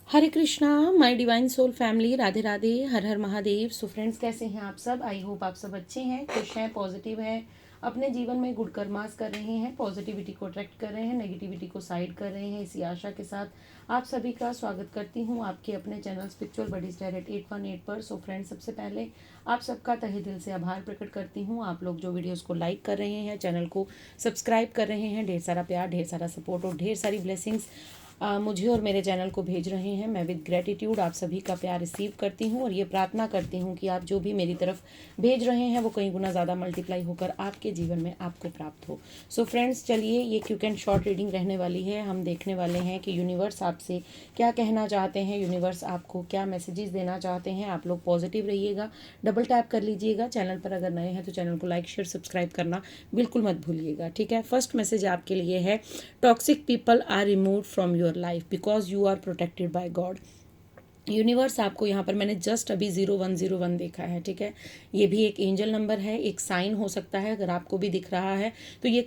Hare Krishna my divine soul family, Radhe Radhe, Har Har Mahadev. So friends, कैसे हैं आप सब? आई होप आप सब अच्छे हैं, खुश हैं, पॉजिटिव हैं, अपने जीवन में गुड कर्मास कर रहे हैं, पॉजिटिविटी को अट्रैक्ट कर रहे हैं, नेगेटिविटी को साइड कर रहे हैं। इसी आशा के साथ आप सभी का स्वागत करती हूँ आपके अपने चैनल स्पिरिचुअल बडीज डायरेक्ट 818 पर। सो फ्रेंड्स, सबसे पहले आप सबका तहे दिल से आभार प्रकट करती हूँ। आप लोग जो वीडियोज़ को लाइक कर रहे हैं, चैनल को सब्सक्राइब कर रहे हैं, ढेर सारा प्यार, ढेर सारा सपोर्ट और ढेर सारी ब्लेसिंग्स मुझे और मेरे चैनल को भेज रहे हैं। मैं विद ग्रेटिट्यूड आप सभी का प्यार रिसीव करती हूँ और ये प्रार्थना करती हूँ कि आप जो भी मेरी तरफ भेज रहे हैं वो कई गुना ज़्यादा मल्टीप्लाई होकर आपके जीवन में आपको प्राप्त हो। सो फ्रेंड्स, चलिए, ये क्विक एंड शॉर्ट रीडिंग रहने वाली है। हम देखने वाले हैं कि यूनिवर्स आपसे क्या कहना चाहते हैं, यूनिवर्स आपको क्या मैसेजेस देना चाहते हैं। आप लोग पॉजिटिव रहिएगा, डबल टैप कर लीजिएगा। चैनल पर अगर नए हैं तो चैनल को लाइक शेयर सब्सक्राइब करना बिल्कुल मत भूलिएगा, ठीक है। फर्स्ट मैसेज आपके लिए है, toxic people are removed from your life because you are protected by God. Universe आपको यहाँ पर, मैंने जस्ट अभी 0101 देखा है, ठीक है। ये भी एक एंजल नंबर है, एक साइन हो सकता है। अगर आपको भी दिख रहा है तो ये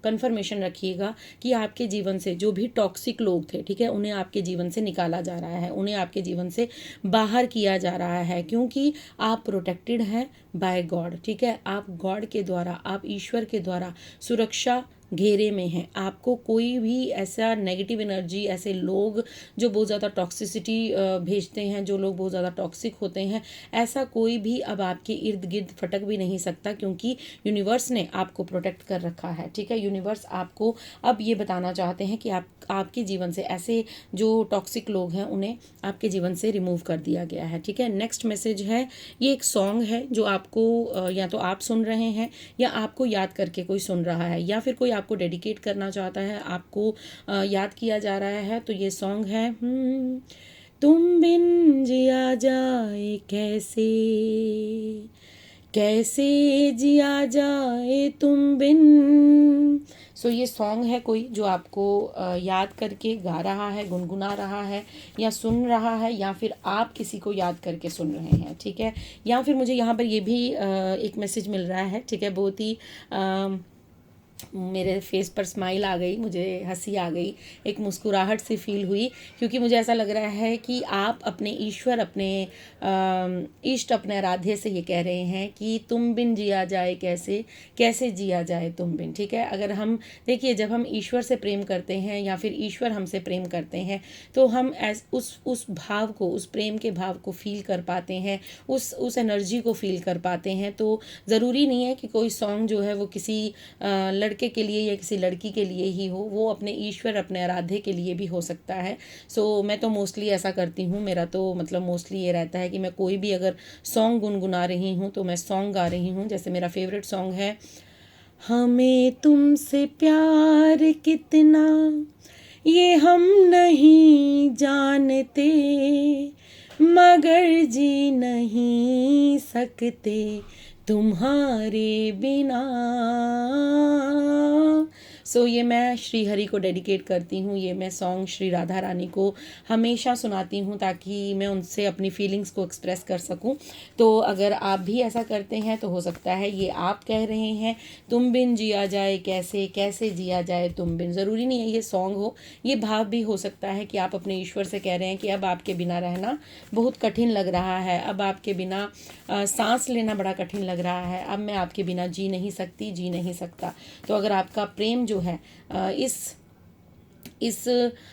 कन्फर्मेशन रखिएगा कि आपके जीवन से जो भी टॉक्सिक लोग थे, ठीक है, उन्हें आपके जीवन से निकाला जा रहा है, उन्हें आपके जीवन से बाहर किया जा रहा है, क्योंकि आप प्रोटेक्टेड हैं बाय गॉड, ठीक है। आप गॉड के द्वारा, आप ईश्वर के द्वारा सुरक्षा घेरे में हैं। आपको कोई भी ऐसा नेगेटिव एनर्जी, ऐसे लोग जो बहुत ज़्यादा टॉक्सिसिटी भेजते हैं, जो लोग बहुत ज़्यादा टॉक्सिक होते हैं, ऐसा कोई भी अब आपके इर्द गिर्द फटक भी नहीं सकता, क्योंकि यूनिवर्स ने आपको प्रोटेक्ट कर रखा है, ठीक है। यूनिवर्स आपको अब ये बताना चाहते हैं कि आपके जीवन से ऐसे जो टॉक्सिक लोग हैं उन्हें आपके जीवन से रिमूव कर दिया गया है, ठीक है। नेक्स्ट मैसेज है, ये एक सॉन्ग है जो आपको या तो आप सुन रहे हैं या आपको याद करके कोई सुन रहा है, या फिर कोई आपको डेडिकेट करना चाहता है, आपको याद किया जा रहा है। तो ये सॉन्ग है, तुम बिन जिया जाए कैसे, कैसे जिया जाए तुम बिन। सो ये सॉन्ग है कोई जो आपको याद करके गा रहा है, गुनगुना रहा है, या सुन रहा है, या फिर आप किसी को याद करके सुन रहे हैं, ठीक है। या फिर मुझे यहाँ पर ये भी एक मैसेज मिल रहा है, ठीक है। बहुत ही मेरे फेस पर स्माइल आ गई, मुझे हंसी आ गई, एक मुस्कुराहट सी फील हुई, क्योंकि मुझे ऐसा लग रहा है कि आप अपने ईश्वर, अपने इष्ट, अपने आराध्य से ये कह रहे हैं कि तुम बिन जिया जाए कैसे, कैसे जिया जाए तुम बिन, ठीक है। अगर हम देखिए, जब हम ईश्वर से प्रेम करते हैं या फिर ईश्वर हमसे प्रेम करते हैं तो हम उस भाव को, उस प्रेम के भाव को फील कर पाते हैं, उस एनर्जी को फील कर पाते हैं। तो ज़रूरी नहीं है कि कोई सॉन्ग जो है वो किसी लड़के के लिए या किसी लड़की के लिए ही हो, वो अपने ईश्वर, अपने आराध्य के लिए भी हो सकता है। सो मैं तो मोस्टली ऐसा करती हूँ, मेरा तो मतलब मोस्टली ये रहता है कि मैं कोई भी अगर सॉन्ग गुनगुना रही हूँ तो मैं सॉन्ग गा रही हूँ। जैसे मेरा फेवरेट सॉन्ग है, हमें तुमसे प्यार कितना ये हम नहीं जानते, मगर जी नहीं सकते तुम्हारे बिना। सो ये मैं श्री हरि को डेडिकेट करती हूँ, ये मैं सॉन्ग श्री राधा रानी को हमेशा सुनाती हूँ ताकि मैं उनसे अपनी फीलिंग्स को एक्सप्रेस कर सकूँ। तो अगर आप भी ऐसा करते हैं तो हो सकता है ये आप कह रहे हैं, तुम बिन जिया जाए कैसे, कैसे जिया जाए तुम बिन। ज़रूरी नहीं है ये सॉन्ग हो, ये भाव भी हो सकता है कि आप अपने ईश्वर से कह रहे हैं कि अब आपके बिना रहना बहुत कठिन लग रहा है, अब आपके बिना सांस लेना बड़ा कठिन लग रहा है, अब मैं आपके बिना जी नहीं सकती, जी नहीं सकता। तो अगर आपका प्रेम जो है इस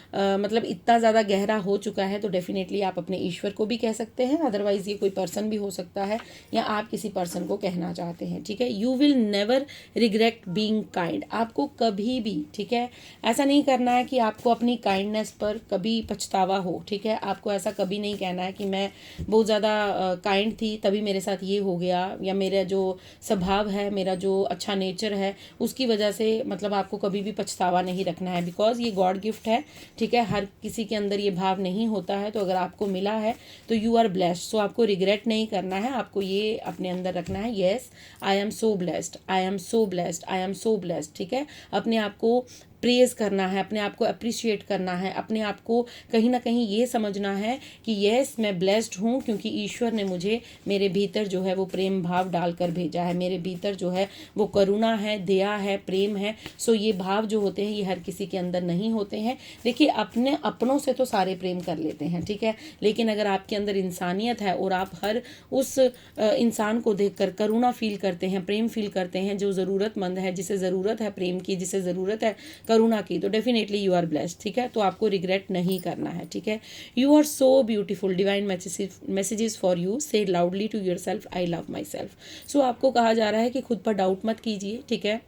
मतलब इतना ज़्यादा गहरा हो चुका है तो डेफिनेटली आप अपने ईश्वर को भी कह सकते हैं, अदरवाइज़ ये कोई पर्सन भी हो सकता है, या आप किसी पर्सन को कहना चाहते हैं, ठीक है। You will never regret being kind. आपको कभी भी, ठीक है, ऐसा नहीं करना है कि आपको अपनी काइंडनेस पर कभी पछतावा हो, ठीक है। आपको ऐसा कभी नहीं कहना है कि मैं बहुत ज़्यादा काइंड थी तभी मेरे साथ ये हो गया, या मेरा जो स्वभाव है, मेरा जो अच्छा नेचर है उसकी वजह से, मतलब आपको कभी भी पछतावा नहीं रखना है, बिकॉज ये गॉड गिफ्ट है, ठीक है। हर किसी के अंदर ये भाव नहीं होता है, तो अगर आपको मिला है तो यू आर ब्लेस्ड। सो आपको रिग्रेट नहीं करना है, आपको ये अपने अंदर रखना है, yes I am so blessed, I am so blessed, I am so blessed, ठीक है। अपने आप को प्रेज़ करना है, अपने आप को अप्रिशिएट करना है, अपने आप को कहीं ना कहीं ये समझना है कि यस मैं ब्लेस्ड हूँ, क्योंकि ईश्वर ने मुझे मेरे भीतर जो है वो प्रेम भाव डालकर भेजा है, मेरे भीतर जो है वो करुणा है, दया है, प्रेम है। सो ये भाव जो होते हैं ये हर किसी के अंदर नहीं होते हैं। देखिए अपने अपनों से तो सारे प्रेम कर लेते हैं, ठीक है, लेकिन अगर आपके अंदर इंसानियत है और आप हर उस इंसान को देखकर करुणा फील करते हैं, प्रेम फील करते हैं, जो ज़रूरतमंद है, जिसे ज़रूरत है प्रेम की, जिसे ज़रूरत है करुणा की, तो डेफिनेटली यू आर ब्लेस्ड, ठीक है। तो आपको रिग्रेट नहीं करना है, ठीक है। You are so beautiful, divine messages for you, say loudly to yourself I love myself. So आपको कहा जा रहा है कि खुद पर डाउट मत कीजिए, ठीक है।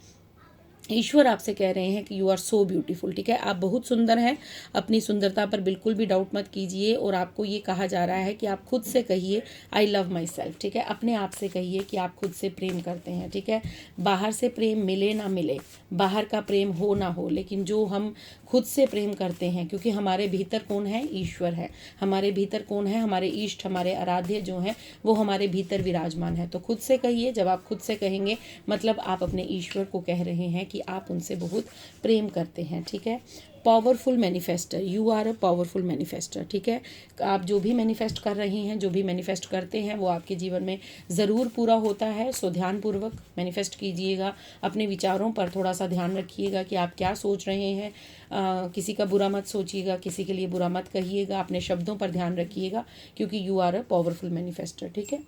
ईश्वर आपसे कह रहे हैं कि यू आर सो ब्यूटीफुल, ठीक है, आप बहुत सुंदर हैं। अपनी सुंदरता पर बिल्कुल भी डाउट मत कीजिए। और आपको ये कहा जा रहा है कि आप खुद से कहिए आई लव माई सेल्फ, ठीक है। अपने आप से कहिए कि आप खुद से प्रेम करते हैं, ठीक है। बाहर से प्रेम मिले ना मिले, बाहर का प्रेम हो ना हो, लेकिन जो हम खुद से प्रेम करते हैं, क्योंकि हमारे भीतर कौन है, ईश्वर है। हमारे भीतर कौन है, हमारे इष्ट, हमारे आराध्य जो हैं वो हमारे भीतर विराजमान है। तो खुद से कहिए, जब आप खुद से कहेंगे मतलब आप अपने ईश्वर को कह रहे हैं कि आप उनसे बहुत प्रेम करते हैं, ठीक है। Powerful manifester, you are a powerful manifester, ठीक है। आप जो भी मैनिफेस्ट कर रही हैं, जो भी मैनिफेस्ट करते हैं वो आपके जीवन में ज़रूर पूरा होता है। सो ध्यानपूर्वक मैनिफेस्ट कीजिएगा, अपने विचारों पर थोड़ा सा ध्यान रखिएगा कि आप क्या सोच रहे हैं। किसी का बुरा मत सोचिएगा, किसी के लिए बुरा मत कहिएगा, अपने शब्दों पर ध्यान रखिएगा, क्योंकि you are a powerful manifester, ठीक है।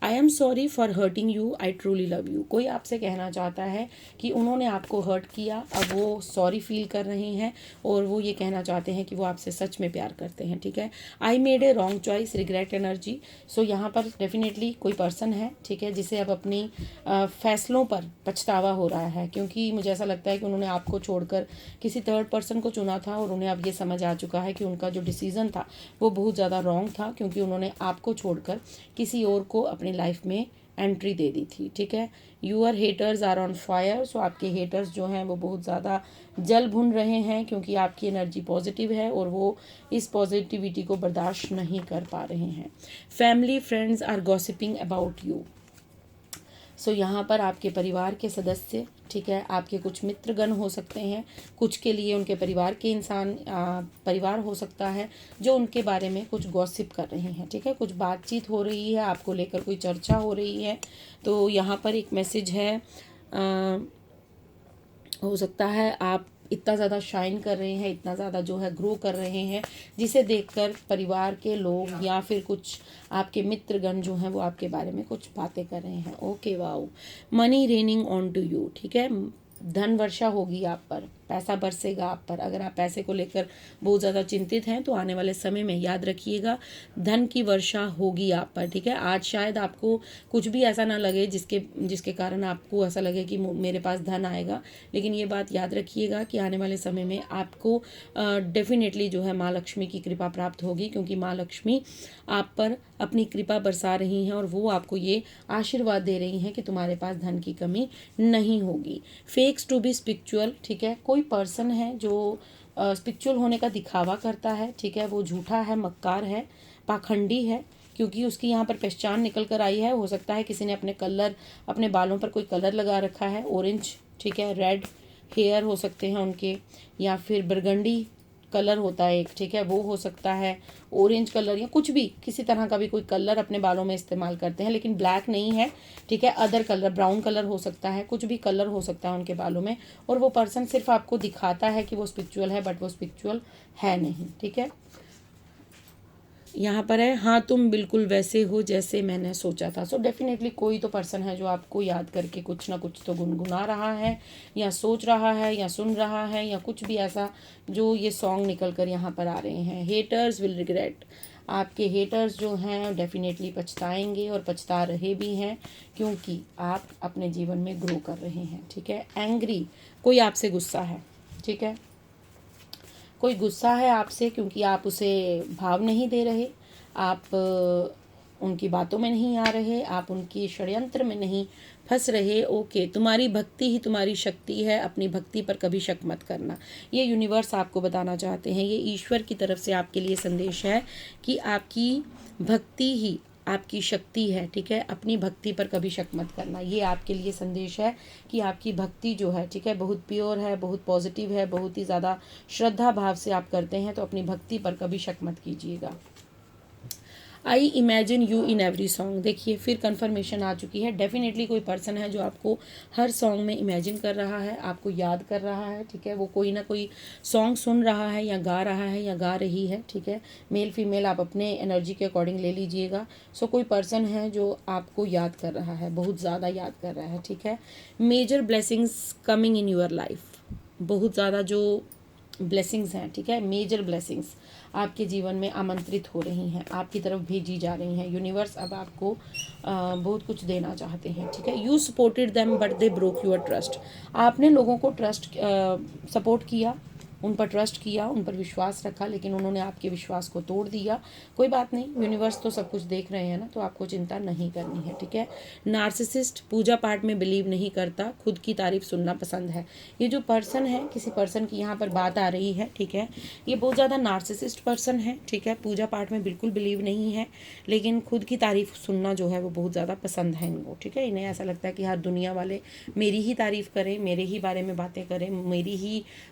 I am sorry for hurting you, I truly love you. कोई आपसे कहना चाहता है कि उन्होंने आपको हर्ट किया, अब वो सॉरी फील कर रही हैं और वो ये कहना चाहते हैं कि वो आपसे सच में प्यार करते हैं, ठीक है। I made a wrong choice, regret energy. So यहाँ पर डेफिनेटली कोई पर्सन है, ठीक है, जिसे अब अपनी फैसलों पर पछतावा हो रहा है, क्योंकि मुझे ऐसा लगता है कि उन्होंने आपको छोड़कर किसी थर्ड पर्सन को चुना था और उन्हें अब ये समझ आ चुका है कि उनका जो डिसीज़न था वो बहुत ज़्यादा रॉन्ग था, क्योंकि उन्होंने आपको छोड़कर किसी और को अपनी लाइफ में एंट्री दे दी थी, ठीक है। Your haters are on fire. So आपके हेटर्स जो हैं वो बहुत ज़्यादा जल भुन रहे हैं, क्योंकि आपकी एनर्जी पॉजिटिव है और वो इस पॉजिटिविटी को बर्दाश्त नहीं कर पा रहे हैं। Family friends are gossiping about you. So यहाँ पर आपके परिवार के सदस्य, ठीक है, आपके कुछ मित्रगण हो सकते हैं, कुछ के लिए उनके परिवार के इंसान परिवार हो सकता है जो उनके बारे में कुछ गॉसिप कर रहे हैं, ठीक है। कुछ बातचीत हो रही है, आपको लेकर कोई चर्चा हो रही है। तो यहाँ पर एक मैसेज है, हो सकता है आप इतना ज़्यादा शाइन कर रहे हैं, इतना ज़्यादा जो है ग्रो कर रहे हैं, जिसे देखकर परिवार के लोग या फिर कुछ आपके मित्रगण जो हैं वो आपके बारे में कुछ बातें कर रहे हैं। Okay wow, money raining on to you, ठीक है। धन वर्षा होगी आप पर, पैसा बरसेगा आप पर। अगर आप पैसे को लेकर बहुत ज़्यादा चिंतित हैं तो आने वाले समय में याद रखिएगा धन की वर्षा होगी आप पर, ठीक है। आज शायद आपको कुछ भी ऐसा ना लगे जिसके कारण आपको ऐसा लगे कि मेरे पास धन आएगा, लेकिन ये बात याद रखिएगा कि आने वाले समय में आपको डेफिनेटली जो है माँ लक्ष्मी की कृपा प्राप्त होगी, क्योंकि माँ लक्ष्मी आप पर अपनी कृपा बरसा रही हैं और वो आपको ये आशीर्वाद दे रही हैं कि तुम्हारे पास धन की कमी नहीं होगी। फेक्स टू बी स्पिरिचुअल, ठीक है। कोई पर्सन है जो स्पिरिचुअल होने का दिखावा करता है, ठीक है, वो झूठा है, मक्कार है, पाखंडी है, क्योंकि उसकी यहाँ पर पहचान निकल कर आई है। हो सकता है किसी ने अपने बालों पर कोई कलर लगा रखा है, ऑरेंज, ठीक है, रेड हेयर हो सकते हैं उनके, या फिर बरगंडी कलर होता है एक, ठीक है, वो हो सकता है, ऑरेंज कलर या कुछ भी, किसी तरह का भी कोई कलर अपने बालों में इस्तेमाल करते हैं, लेकिन ब्लैक नहीं है, ठीक है। अदर कलर, ब्राउन कलर हो सकता है, कुछ भी कलर हो सकता है उनके बालों में, और वो पर्सन सिर्फ आपको दिखाता है कि वो स्पिरिचुअल है, बट वो स्पिरिचुअल है नहीं, ठीक है। यहाँ पर है, हाँ तुम बिल्कुल वैसे हो जैसे मैंने सोचा था। सो डेफिनेटली कोई तो पर्सन है जो आपको याद करके कुछ ना कुछ तो गुनगुना रहा है, या सोच रहा है, या सुन रहा है, या कुछ भी ऐसा जो ये सॉन्ग निकल कर यहाँ पर आ रहे हैं। हेटर्स विल रिग्रेट, आपके हेटर्स जो हैं डेफिनेटली पछताएंगे और पछता रहे भी हैं, क्योंकि आप अपने जीवन में ग्रो कर रहे हैं, ठीक है। एंग्री, कोई आपसे गुस्सा है, ठीक है, कोई गुस्सा है आपसे, क्योंकि आप उसे भाव नहीं दे रहे, आप उनकी बातों में नहीं आ रहे, आप उनकी षड्यंत्र में नहीं फंस रहे। ओके, तुम्हारी भक्ति ही तुम्हारी शक्ति है, अपनी भक्ति पर कभी शक मत करना। ये यूनिवर्स आपको बताना चाहते हैं, ये ईश्वर की तरफ से आपके लिए संदेश है कि आपकी भक्ति ही आपकी शक्ति है, ठीक है, अपनी भक्ति पर कभी शक मत करना। ये आपके लिए संदेश है कि आपकी भक्ति जो है, ठीक है, बहुत प्योर है, बहुत पॉजिटिव है, बहुत ही ज़्यादा श्रद्धा भाव से आप करते हैं, तो अपनी भक्ति पर कभी शक मत कीजिएगा। I imagine you in every song, देखिए फिर कन्फर्मेशन आ चुकी है। डेफिनेटली कोई पर्सन है जो आपको हर सॉन्ग में इमेजिन कर रहा है, आपको याद कर रहा है, ठीक है, वो कोई ना कोई सॉन्ग सुन रहा है या गा रहा है या गा रही है, ठीक है। मेल फीमेल आप अपने एनर्जी के अकॉर्डिंग ले लीजिएगा। सो कोई पर्सन है जो आपको याद कर रहा है, बहुत ज़्यादा याद कर रहा है, ठीक है। Major blessings coming in your life, बहुत ज़्यादा जो ब्लेसिंग्स हैं, ठीक है, मेजर ब्लेसिंग्स आपके जीवन में आमंत्रित हो रही हैं, आपकी तरफ भेजी जा रही हैं। यूनिवर्स अब आपको बहुत कुछ देना चाहते हैं, ठीक है। You supported them but they broke your trust, आपने लोगों को सपोर्ट किया, उन पर ट्रस्ट किया, उन पर विश्वास रखा, लेकिन उन्होंने आपके विश्वास को तोड़ दिया। कोई बात नहीं, यूनिवर्स तो सब कुछ देख रहे हैं ना, तो आपको चिंता नहीं करनी है, ठीक है। नार्सिसिस्ट पूजा पाठ में बिलीव नहीं करता, खुद की तारीफ सुनना पसंद है। ये जो पर्सन है, किसी पर्सन की यहाँ पर बात आ रही है, ठीक है, ये बहुत ज़्यादा नार्सिसिस्ट पर्सन है, ठीक है। पूजा पाठ में बिल्कुल बिलीव नहीं है, लेकिन खुद की तारीफ सुनना जो है वो बहुत ज़्यादा पसंद है इनको, ठीक है। इन्हें ऐसा लगता है कि हर दुनिया वाले मेरी ही तारीफ करें, मेरे ही बारे में बातें करें,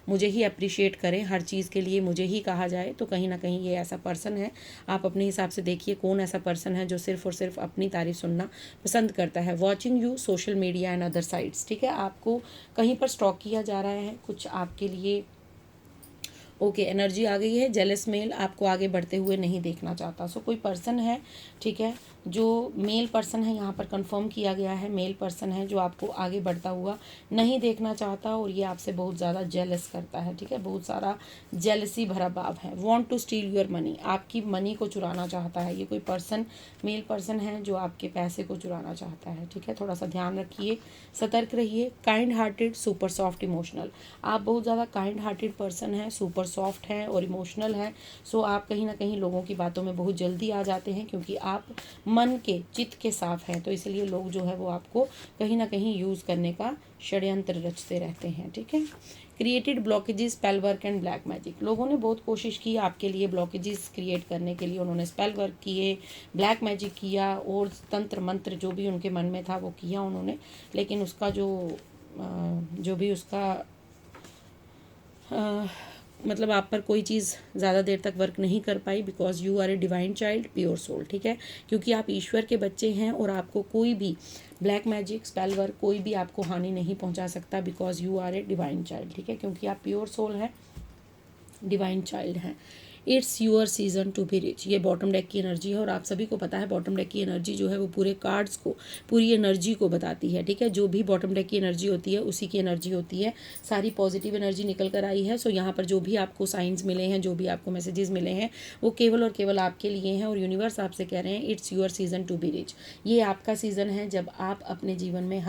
मुझे ही अप्रिशिएट करें, हर चीज़ के लिए मुझे ही कहा जाए। तो कहीं ना कहीं ये ऐसा पर्सन है। आप अपने हिसाब से देखिए कौन ऐसा पर्सन है जो सिर्फ और सिर्फ अपनी तारीफ सुनना पसंद करता है। Watching you social media and other sites, ठीक है, आपको कहीं पर स्टॉक किया जा रहा है, कुछ आपके लिए ओके एनर्जी आ गई है। जेलस मेल आपको आगे बढ़ते हुए नहीं देखना चाहता। सो कोई पर्सन है, ठीक है, जो मेल पर्सन है, यहाँ पर कंफर्म किया गया है, मेल पर्सन है जो आपको आगे बढ़ता हुआ नहीं देखना चाहता, और ये आपसे बहुत ज़्यादा जेलस करता है, ठीक है, बहुत सारा जेलसी भरा भाव है। Want to steal your money, आपकी मनी को चुराना चाहता है। ये कोई पर्सन मेल पर्सन है जो आपके पैसे को चुराना चाहता है, ठीक है, थोड़ा सा ध्यान रखिए, सतर्क रहिए। Kind hearted super soft emotional, आप बहुत ज़्यादा काइंड हार्टेड पर्सन हैं, सुपर सॉफ्ट हैं और इमोशनल हैं। सो आप कहीं ना कहीं लोगों की बातों में बहुत जल्दी आ जाते हैं, क्योंकि आप मन के चित्त के साफ हैं, तो इसलिए लोग जो है वो आपको कहीं ना कहीं यूज़ करने का षड्यंत्र रचते रहते हैं, ठीक है। Created blockages spell work and black magic, लोगों ने बहुत कोशिश की आपके लिए ब्लॉकेजेस क्रिएट करने के लिए, उन्होंने स्पेल वर्क किए, ब्लैक मैजिक किया, और तंत्र मंत्र जो भी उनके मन में था वो किया उन्होंने, लेकिन उसका जो भी उसका मतलब आप पर कोई चीज़ ज़्यादा देर तक वर्क नहीं कर पाई, because you are a divine child, pure soul, ठीक है, क्योंकि आप ईश्वर के बच्चे हैं, और आपको कोई भी ब्लैक मैजिक स्पेल वर्क कोई भी आपको हानि नहीं पहुंचा सकता, because you are a divine child, ठीक है, क्योंकि आप प्योर सोल हैं, डिवाइन चाइल्ड हैं। It's your season to be rich, ये बॉटम डेक की एनर्जी है, और आप सभी को पता है बॉटम डेक की एनर्जी जो है वो पूरे कार्ड्स को, पूरी एनर्जी को बताती है, ठीक है। जो भी बॉटम डेक की एनर्जी होती है उसी की एनर्जी होती है, सारी पॉजिटिव एनर्जी निकल कर आई है। सो यहाँ पर जो भी आपको साइंस मिले हैं, जो भी आपको मैसेजेस मिले हैं, वो केवल और केवल आपके लिए हैं, और यूनिवर्स आपसे कह रहे हैं it's your season to be rich. ये आपका सीज़न है जब आप अपने जीवन में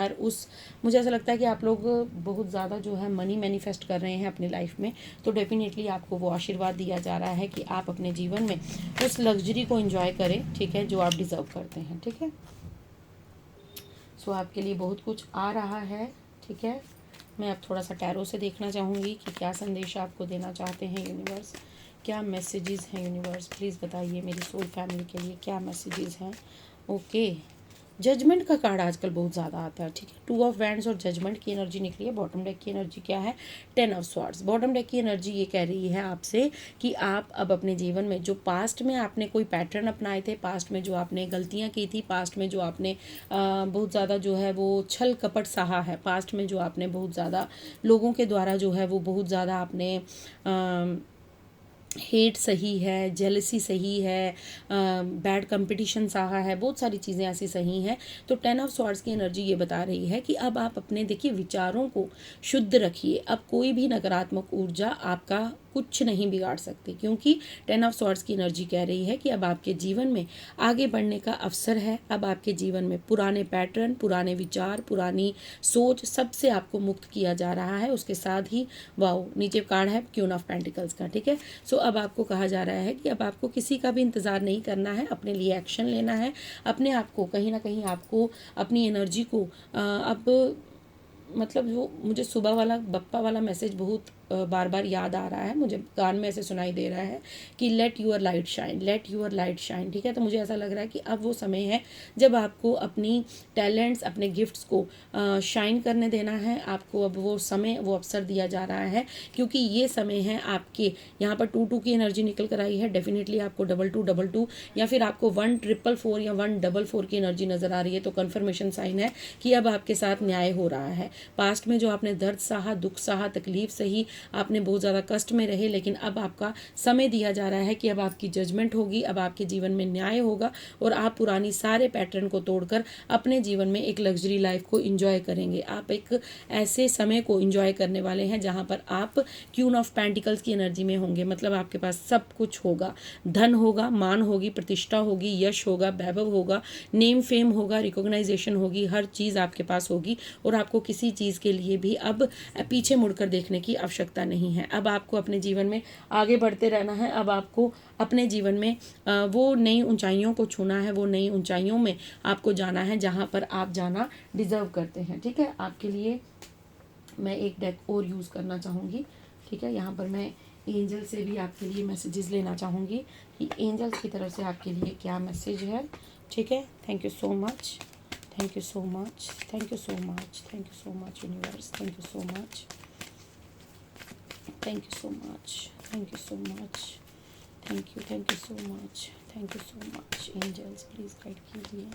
मुझे ऐसा लगता है कि आप लोग बहुत ज़्यादा जो है मनी मैनिफेस्ट कर रहे हैं अपनी लाइफ में, तो डेफिनेटली आपको वो आशीर्वाद दिया जा रहा है कि आप अपने जीवन में उस लग्जरी को एंजॉय करें, ठीक है, जो आप डिजर्व करते हैं, ठीक है। सो आपके लिए बहुत कुछ आ रहा है, ठीक है। मैं अब थोड़ा सा टैरो से देखना चाहूँगी कि क्या संदेश आपको देना चाहते हैं यूनिवर्स, क्या मैसेजेस हैं यूनिवर्स, प्लीज़ बताइए मेरी सोल फैमिली के लिए क्या मैसेजेस हैं। ओके, जजमेंट का कार्ड आजकल बहुत ज़्यादा आता है, ठीक है। 2 ऑफ वैंड्स और जजमेंट की एनर्जी निकली है। बॉटम डेक की एनर्जी क्या है? 10 ऑफ स्वॉर्ड्स। बॉटम डेक की एनर्जी ये कह रही है आपसे कि आप अब अपने जीवन में जो पास्ट में आपने कोई पैटर्न अपनाए थे, पास्ट में जो आपने गलतियाँ की थी, पास्ट में जो आपने बहुत ज़्यादा जो है वो छल कपट सहा है, पास्ट में जो आपने बहुत ज़्यादा लोगों के द्वारा जो है वो बहुत ज़्यादा आपने हेट सही है, जेलसी सही है, बैड कंपटीशन सहा है, बहुत सारी चीज़ें ऐसी सही हैं। तो 10 ऑफ स्वॉर्ड्स की एनर्जी ये बता रही है कि अब आप अपने देखिए विचारों को शुद्ध रखिए। अब कोई भी नकारात्मक ऊर्जा आपका कुछ नहीं बिगाड़ सकती, क्योंकि 10 ऑफ स्वॉर्ड्स की एनर्जी कह रही है कि अब आपके जीवन में आगे बढ़ने का अवसर है। अब आपके जीवन में पुराने पैटर्न, पुराने विचार, पुरानी सोच, सबसे आपको मुक्त किया जा रहा है। उसके साथ ही वाओ, नीचे कार्ड है क्वीन ऑफ पेंटिकल्स का, ठीक है। सो अब आपको कहा जा रहा है कि अब आपको किसी का भी इंतज़ार नहीं करना है, अपने लिए एक्शन लेना है, अपने आप को कहीं ना कहीं आपको अपनी एनर्जी को अब मतलब जो मुझे सुबह वाला बप्पा वाला मैसेज बहुत बार बार याद आ रहा है, मुझे कान में ऐसे सुनाई दे रहा है कि late your light shine, late your light shine. ठीक है, तो मुझे ऐसा लग रहा है कि अब वो समय है जब आपको अपनी टैलेंट्स, अपने गिफ्ट्स को शाइन करने देना है। आपको अब वो समय, वो अवसर दिया जा रहा है, क्योंकि ये समय है आपके, यहाँ पर 2 2 की एनर्जी निकल कर आई है। डेफिनेटली आपको 2 2 2 2 या फिर आपको 1 4 4 या 1 4 4 की एनर्जी नजर आ रही है। तो कन्फर्मेशन साइन है कि अब आपके साथ न्याय हो रहा है। पास्ट में जो आपने दर्द सहा, दुख सहा, तकलीफ सही, आपने बहुत ज़्यादा कष्ट में रहे, लेकिन अब आपका समय दिया जा रहा है कि अब आपकी जजमेंट होगी, अब आपके जीवन में न्याय होगा और आप पुरानी सारे पैटर्न को तोड़कर अपने जीवन में एक लग्जरी लाइफ को एंजॉय करेंगे। आप एक ऐसे समय को एंजॉय करने वाले हैं जहां पर आप क्वीन ऑफ पेंटिकल्स की एनर्जी में होंगे। मतलब आपके पास सब कुछ होगा, धन होगा, मान होगी, प्रतिष्ठा होगी, यश होगा, वैभव होगा, नेम फेम होगा, रिकॉग्नाइजेशन होगी, हर चीज़ आपके पास होगी और आपको किसी चीज़ के लिए भी अब पीछे मुड़कर देखने की आवश्यकता नहीं है। अब आपको अपने जीवन में आगे बढ़ते रहना है। अब आपको अपने जीवन में वो नई ऊंचाइयों को छूना है, वो नई ऊंचाइयों में आपको जाना है जहाँ पर आप जाना डिजर्व करते हैं। ठीक है, आपके लिए मैं एक डेक और यूज़ करना चाहूँगी। ठीक है, यहाँ पर मैं एंजल से भी आपके लिए मैसेजेस लेना चाहूँगी कि एंजल्स की तरफ से आपके लिए क्या मैसेज है। ठीक है, thank you so much, thank you so much, thank you so much, thank you so much universe, thank you so much, thank you so much, thank you so much, thank you so much, thank you so much. Angels please guide कीजिए,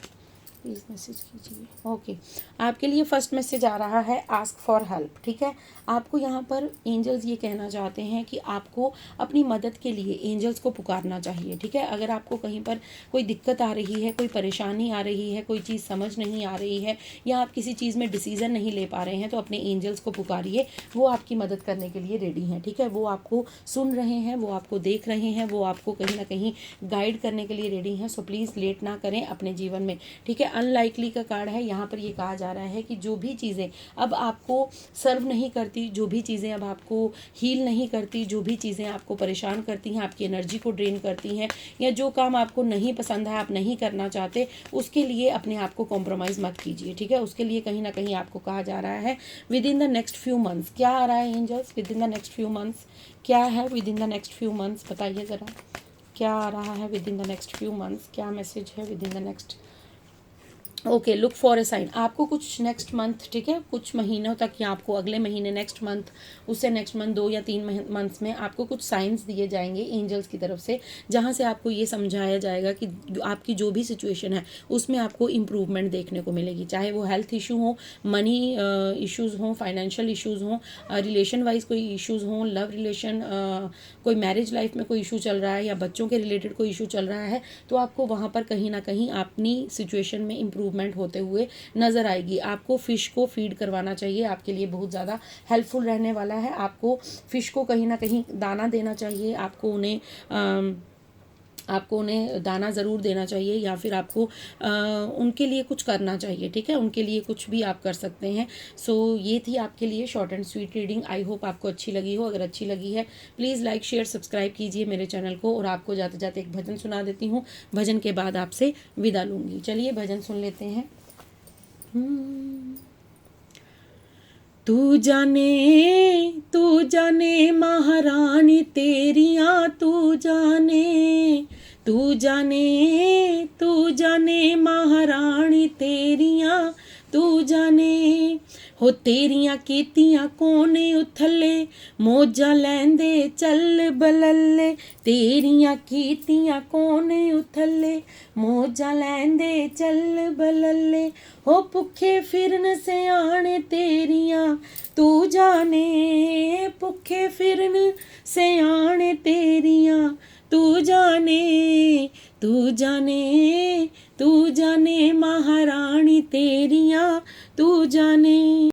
please message कीजिए। Okay, आपके लिए first message आ रहा है ask for help. ठीक है, आपको यहाँ पर एंजल्स ये कहना चाहते हैं कि आपको अपनी मदद के लिए एंजल्स को पुकारना चाहिए। ठीक है, अगर आपको कहीं पर कोई दिक्कत आ रही है, कोई परेशानी आ रही है, कोई चीज़ समझ नहीं आ रही है या आप किसी चीज़ में डिसीजन नहीं ले पा रहे हैं, तो अपने एंजल्स को पुकारिए, वो आपकी मदद करने के लिए रेडी हैं। ठीक है, वो आपको सुन रहे हैं, वो आपको देख रहे हैं, वो आपको कहीं ना कहीं गाइड करने के लिए रेडी हैं। सो प्लीज़ लेट ना करें अपने जीवन में। ठीक है, अनलाइकली का कार्ड है। यहाँ पर ये कहा जा रहा है कि जो भी चीज़ें अब आपको सर्व नहीं करती, जो भी चीज़ें अब आपको हील नहीं करती, जो भी चीज़ें आपको परेशान करती हैं, आपकी एनर्जी को ड्रेन करती हैं, या जो काम आपको नहीं पसंद है, आप नहीं करना चाहते, उसके लिए अपने आप को कॉम्प्रोमाइज़ मत कीजिए। ठीक है, उसके लिए कहीं ना कहीं आपको कहा जा रहा है with in the next few months. क्या आ रहा है angels? With in the next few months क्या है? With in the next few months बताइए ज़रा, क्या आ रहा है with in the next few months? क्या मैसेज है with in the next? Okay, look for a sign. आपको कुछ नेक्स्ट मंथ, ठीक है, कुछ महीनों तक या आपको अगले महीने, नेक्स्ट मंथ, उससे नेक्स्ट मंथ, 2 या 3 मंथ्स में आपको कुछ साइंस दिए जाएंगे एंजल्स की तरफ से, जहां से आपको ये समझाया जाएगा कि आपकी जो भी सिचुएशन है उसमें आपको इम्प्रूवमेंट देखने को मिलेगी। चाहे वो हेल्थ इशू हो, मनी इश्यूज़ हों, फाइनेंशियल इश्यूज़ हों, रिलेशन वाइज कोई इश्यूज़ हों, लव रिलेशन, कोई मैरिज लाइफ में कोई इशू चल रहा है या बच्चों के रिलेटेड कोई इशू चल रहा है, तो आपको वहाँ पर कहीं ना कहीं अपनी सिचुएशन में इम्प्रूवमेंट होते हुए नज़र आएगी। आपको फ़िश को फीड करवाना चाहिए, आपके लिए बहुत ज़्यादा हेल्पफुल रहने वाला है। आपको फ़िश को कहीं ना कहीं दाना देना चाहिए, आपको उन्हें दाना ज़रूर देना चाहिए, या फिर आपको उनके लिए कुछ करना चाहिए। ठीक है, उनके लिए कुछ भी आप कर सकते हैं। सो ये थी आपके लिए short and sweet reading. I hope आपको अच्छी लगी हो। अगर अच्छी लगी है प्लीज़ लाइक शेयर सब्सक्राइब कीजिए मेरे चैनल को। और आपको जाते जाते एक भजन सुना देती हूँ, भजन के बाद आपसे विदा लूँगी। चलिए भजन सुन लेते हैं। तू जाने महारानी तेरियां, तू जाने महारानी तेरियां, तू जाने हो तेरियां कीतियां कोने उथले, मौजा लैंदे चल बलले, तेरियां कीतियां कोने उथले, मौजा लैंदे चल बलले, हो भुखे फिरन सियाने तेरियां, तू जाने भुखे फिरन सियाने तेरियां, तू जाने महारानी तेरियां, तू जाने।